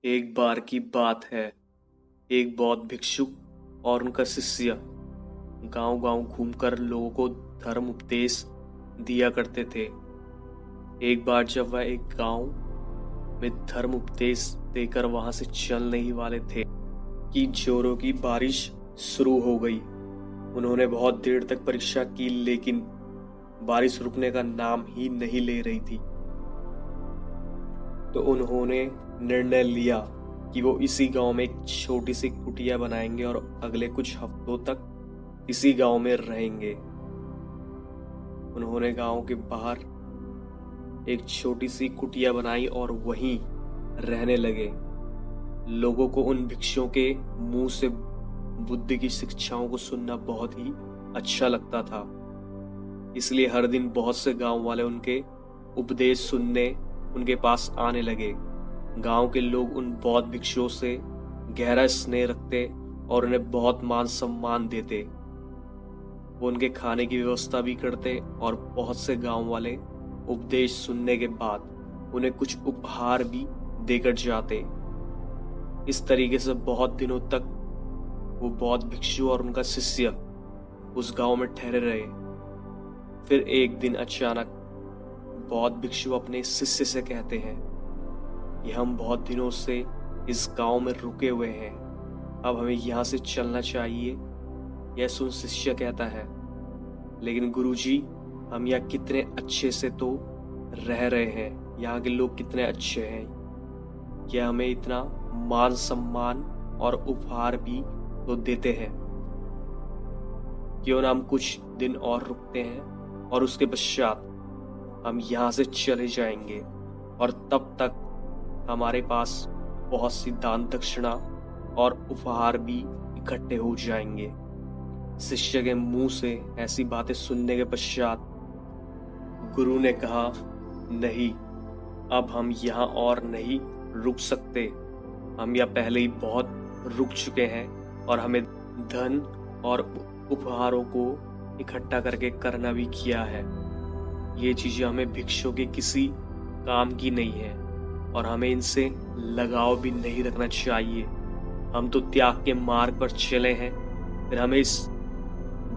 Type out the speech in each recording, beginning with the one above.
एक बार की बात है। एक बौद्ध भिक्षुक और उनका शिष्य गांव-गांव घूमकर लोगों को धर्म उपदेश दिया करते थे। एक बार जब वह एक गांव में धर्म उपदेश देकर वहां से चलने ही वाले थे कि जोरों की बारिश शुरू हो गई। उन्होंने बहुत देर तक परीक्षा की, लेकिन बारिश रुकने का नाम ही नहीं ले रही थी। तो उन्होंने निर्णय लिया कि वो इसी गांव में एक छोटी सी कुटिया बनाएंगे और अगले कुछ हफ्तों तक इसी गांव में रहेंगे। उन्होंने गांव के बाहर एक छोटी सी कुटिया बनाई और वहीं रहने लगे। लोगों को उन भिक्षुओं के मुंह से बुद्ध की शिक्षाओं को सुनना बहुत ही अच्छा लगता था, इसलिए हर दिन बहुत से गांव वाले उनके उपदेश सुनने उनके पास आने लगे। गांव के लोग उन बौद्ध भिक्षुओं से गहरा स्नेह रखते और उन्हें बहुत मान सम्मान देते। वो उनके खाने की व्यवस्था भी करते और बहुत से गांव वाले उपदेश सुनने के बाद उन्हें कुछ उपहार भी देकर जाते। इस तरीके से बहुत दिनों तक वो बौद्ध भिक्षु और उनका शिष्य उस गांव में ठहरे रहे। फिर एक दिन अचानक बौद्ध भिक्षु अपने शिष्य से कहते हैं कि हम बहुत दिनों से इस गांव में रुके हुए हैं, अब हमें यहाँ से चलना चाहिए। यह सुन शिष्य कहता है, लेकिन गुरुजी, हम यहाँ कितने अच्छे से तो रह रहे हैं, यहाँ के लोग कितने अच्छे हैं, क्या हमें इतना मान सम्मान और उपहार भी तो देते हैं। क्यों ना हम कुछ दिन और रुकते हैं और उसके पश्चात हम यहाँ से चले जाएंगे और तब तक हमारे पास बहुत सी दान दक्षिणा और उपहार भी इकट्ठे हो जाएंगे। शिष्य के मुंह से ऐसी बातें सुनने के पश्चात गुरु ने कहा, नहीं, अब हम यहाँ और नहीं रुक सकते। हम यहाँ पहले ही बहुत रुक चुके हैं और हमें धन और उपहारों को इकट्ठा करके करना भी किया है। ये चीजें हमें भिक्षुओं के किसी काम की नहीं है और हमें इनसे लगाव भी नहीं रखना चाहिए। हम तो त्याग के मार्ग पर चले हैं, फिर हमें इस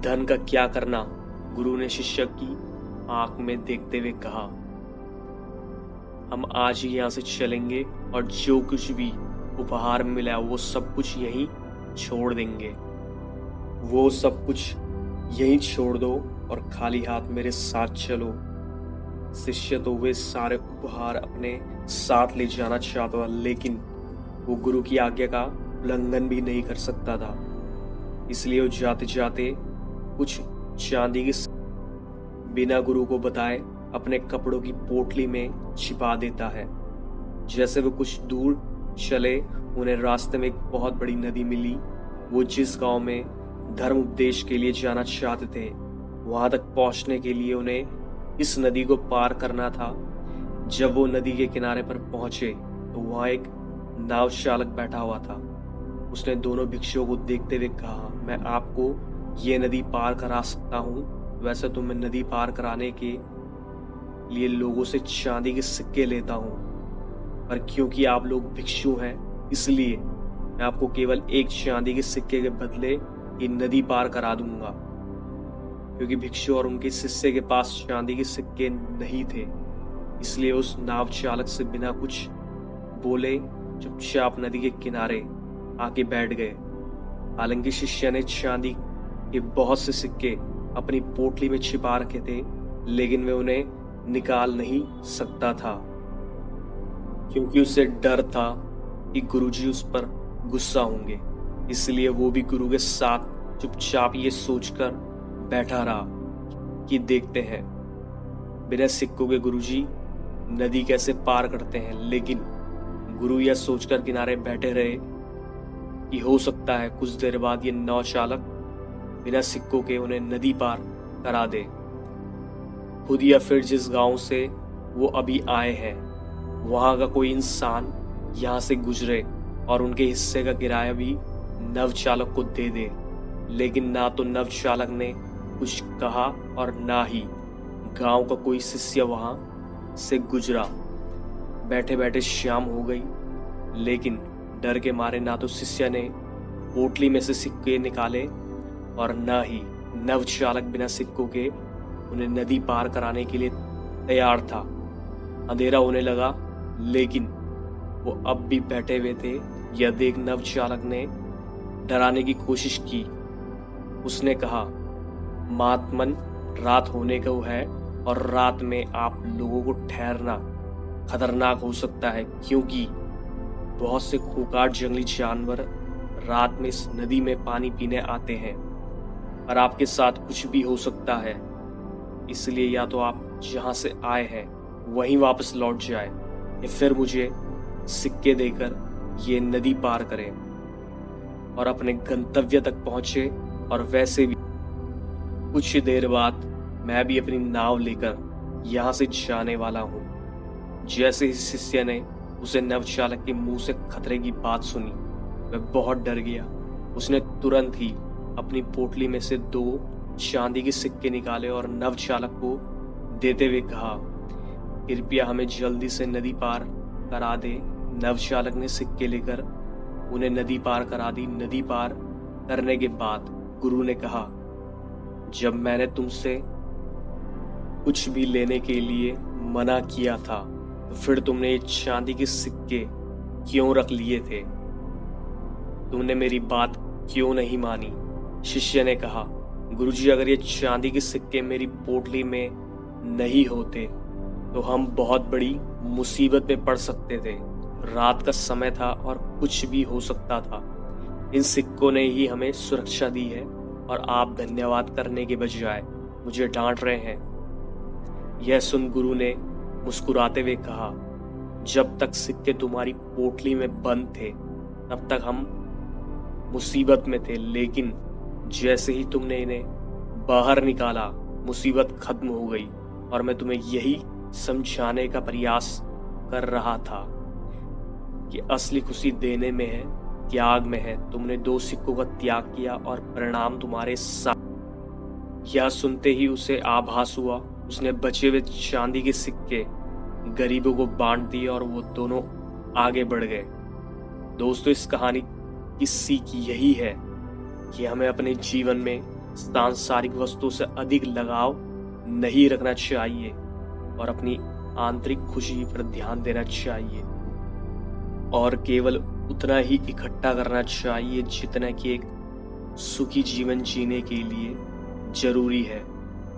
धन का क्या करना। गुरु ने शिष्य की आंख में देखते हुए कहा, हम आज ही यहाँ से चलेंगे और जो कुछ भी उपहार मिला वो सब कुछ यहीं छोड़ देंगे। वो सब कुछ यहीं छोड़ दो और खाली हाथ मेरे साथ चलो। शिष्य तो वे सारे उपहार अपने साथ ले जाना चाहता था, लेकिन वो गुरु की आज्ञा का उल्लंघन भी नहीं कर सकता था। इसलिए वो जाते जाते कुछ चांदी की बिना गुरु को बताए अपने कपड़ों की पोटली में छिपा देता है। जैसे वो कुछ दूर चले, उन्हें रास्ते में एक बहुत बड़ी नदी मिली। वो जिस गांव में धर्म उपदेश के लिए जाना चाहते थे, वहां तक पहुंचने के लिए उन्हें इस नदी को पार करना था। जब वो नदी के किनारे पर पहुंचे तो वहां एक नाव चालक बैठा हुआ था। उसने दोनों भिक्षुओं को देखते हुए कहा, मैं आपको ये नदी पार करा सकता हूँ। वैसे तो मैं नदी पार कराने के लिए लोगों से चांदी के सिक्के लेता हूँ, पर क्योंकि आप लोग भिक्षु हैं, इसलिए मैं आपको केवल एक चांदी के सिक्के के बदले ये नदी पार करा दूंगा। क्योंकि भिक्षु और उनके शिष्य के पास चांदी के सिक्के नहीं थे, इसलिए उस नाव चालक से बिना कुछ बोले चुपचाप नदी के किनारे आके बैठ गए। हालांकि शिष्य ने चांदी के बहुत से सिक्के अपनी पोटली में छिपा रखे थे, लेकिन वे उन्हें निकाल नहीं सकता था, क्योंकि उसे डर था कि गुरुजी उस पर गुस्सा होंगे। इसलिए वो भी गुरु के साथ चुपचाप ये सोचकर बैठा रहा कि देखते हैं बिना सिक्कों के गुरुजी नदी कैसे पार करते हैं। लेकिन गुरु यह सोचकर किनारे बैठे रहे कि हो सकता है कुछ देर बाद ये नाव चालक बिना सिक्कों के उन्हें नदी पार करा दे। खुद या फिर जिस गांव से वो अभी आए हैं, वहां का कोई इंसान यहाँ से गुजरे और उनके हिस्से का किराया भी नव चालक को दे दे। लेकिन ना तो नव चालक ने कुछ कहा और ना ही गांव का कोई शिष्य वहां से गुजरा। बैठे बैठे शाम हो गई लेकिन डर के मारे ना तो शिष्य ने पोटली में से सिक्के निकाले और न ही नवचालक बिना सिक्कों के उन्हें नदी पार कराने के लिए तैयार था। अंधेरा होने लगा, लेकिन वो अब भी बैठे हुए थे। यह देख नवचालक ने डराने की कोशिश की। उसने कहा, महात्मन, रात होने को है और रात में आप लोगों को ठहरना खतरनाक हो सकता है, क्योंकि बहुत से खूंखार जंगली जानवर रात में इस नदी में पानी पीने आते हैं और आपके साथ कुछ भी हो सकता है। इसलिए या तो आप जहां से आए हैं वहीं वापस लौट जाए या फिर मुझे सिक्के देकर ये नदी पार करें और अपने गंतव्य तक पहुंचे। और वैसे भी कुछ ही देर बाद मैं भी अपनी नाव लेकर यहाँ से जाने वाला हूँ। जैसे ही शिष्य ने उसे नवचालक के मुंह से खतरे की बात सुनी, वह बहुत डर गया। उसने तुरंत ही अपनी पोटली में से 2 चांदी के सिक्के निकाले और नवचालक को देते हुए कहा, कृपया हमें जल्दी से नदी पार करा दे। नवचालक ने सिक्के लेकर उन्हें नदी पार करा दी। नदी पार करने के बाद गुरु ने कहा, जब मैंने तुमसे कुछ भी लेने के लिए मना किया था तो फिर तुमने ये चांदी के सिक्के क्यों रख लिए थे? तुमने मेरी बात क्यों नहीं मानी? शिष्य ने कहा, गुरुजी, अगर ये चांदी के सिक्के मेरी पोटली में नहीं होते तो हम बहुत बड़ी मुसीबत में पड़ सकते थे। रात का समय था और कुछ भी हो सकता था। इन सिक्कों ने ही हमें सुरक्षा दी है और आप धन्यवाद करने के बजाय मुझे डांट रहे हैं। यह सुन गुरु ने मुस्कुराते हुए कहा, जब तक सिक्के तुम्हारी पोटली में बंद थे तब तक हम मुसीबत में थे, लेकिन जैसे ही तुमने इन्हें बाहर निकाला मुसीबत खत्म हो गई। और मैं तुम्हें यही समझाने का प्रयास कर रहा था कि असली खुशी देने में है, त्याग में है। तुमने 2 सिक्कों का त्याग किया और परिणाम तुम्हारे साथ। यह सुनते ही उसे आभास हुआ। उसने बचे हुए चांदी के सिक्के गरीबों को बांट दिए और वो दोनों आगे बढ़ गए। दोस्तों, इस कहानी की सीख यही है कि हमें अपने जीवन में सांसारिक वस्तुओं से अधिक लगाव नहीं रखना चाहिए और अपनी आंतरिक खुशी पर ध्यान देना चाहिए और केवल उतना ही इकट्ठा करना चाहिए जितना कि एक सुखी जीवन जीने के लिए जरूरी है,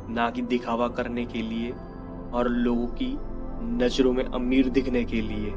ना कि दिखावा करने के लिए और लोगों की नजरों में अमीर दिखने के लिए।